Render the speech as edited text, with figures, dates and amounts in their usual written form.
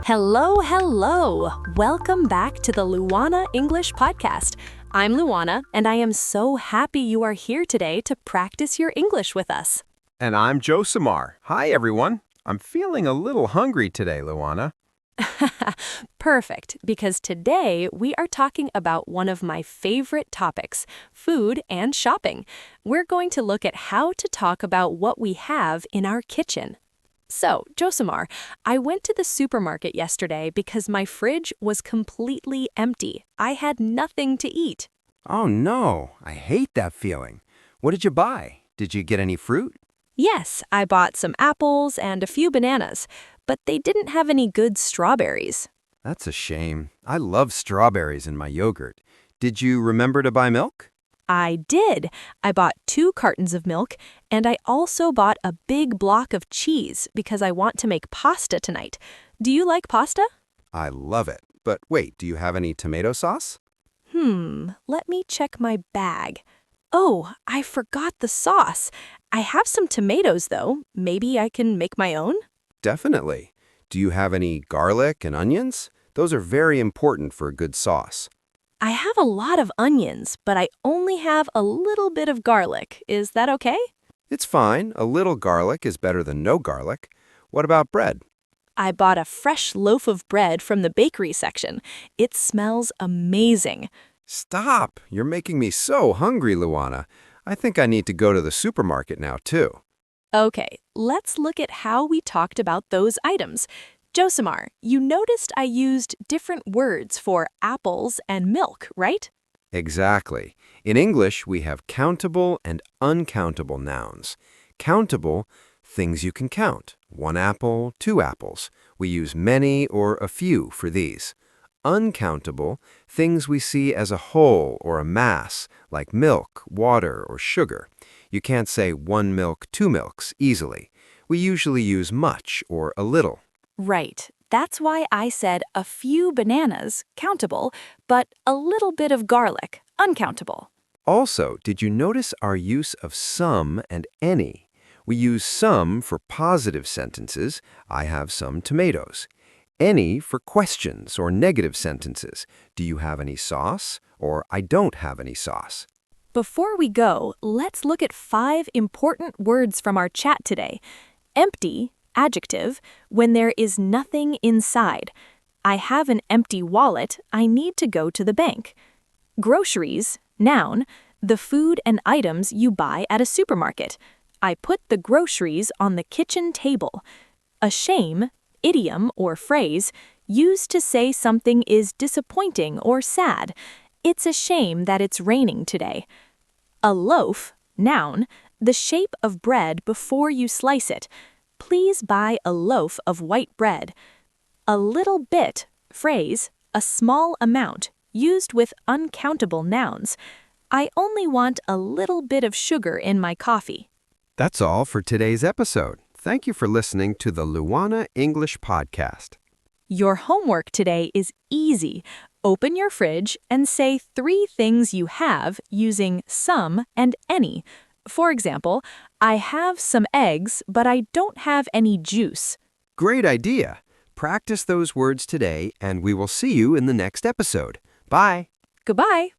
Hello, hello! Welcome back to the Luana English Podcast. I'm Luana, and I am so happy you are here today to practice your English with us. And I'm Josimar. Hi, everyone. I'm feeling a little hungry today, Luana. Perfect, because today we are talking about one of my favorite topics, food and shopping. We're going to look at how to talk about what we have in our kitchen. So, Josimar, I went to the supermarket yesterday because my fridge was completely empty. I had nothing to eat. Oh, no. I hate that feeling. What did you buy? Did you get any fruit? Yes, I bought some apples and a few bananas, but they didn't have any good strawberries. That's a shame. I love strawberries in my yogurt. Did you remember to buy milk? I did. I bought 2 cartons of milk, and I also bought a big block of cheese because I want to make pasta tonight. Do you like pasta? I love it. But wait, do you have any tomato sauce? Let me check my bag. Oh, I forgot the sauce. I have some tomatoes, though. Maybe I can make my own? Definitely. Do you have any garlic and onions? Those are very important for a good sauce. I have a lot of onions, but I only have a little bit of garlic. Is that okay? It's fine. A little garlic is better than no garlic. What about bread? I bought a fresh loaf of bread from the bakery section. It smells amazing. Stop! You're making me so hungry, Luana. I think I need to go to the supermarket now, too. Okay, let's look at how we talked about those items. Josimar, you noticed I used different words for apples and milk, right? Exactly. In English, we have countable and uncountable nouns. Countable, things you can count. 1 apple, 2 apples. We use many or a few for these. Uncountable, things we see as a whole or a mass, like milk, water, or sugar. You can't say 1 milk, 2 milks easily. We usually use much or a little. Right. That's why I said a few bananas, countable, but a little bit of garlic, uncountable. Also, did you notice our use of some and any? We use some for positive sentences, I have some tomatoes. Any for questions or negative sentences, do you have any sauce? Or I don't have any sauce. Before we go, let's look at 5 important words from our chat today. Empty, adjective, when there is nothing inside. I have an empty wallet, I need to go to the bank. Groceries, noun, the food and items you buy at a supermarket. I put the groceries on the kitchen table. A shame, idiom or phrase, used to say something is disappointing or sad. It's a shame that it's raining today. A loaf, noun, the shape of bread before you slice it. Please buy a loaf of white bread. A little bit, phrase, a small amount, used with uncountable nouns. I only want a little bit of sugar in my coffee. That's all for today's episode. Thank you for listening to the Luana English Podcast. Your homework today is easy. Open your fridge and say 3 things you have using some and any. For example, I have some eggs, but I don't have any juice. Great idea. Practice those words today, and we will see you in the next episode. Bye. Goodbye.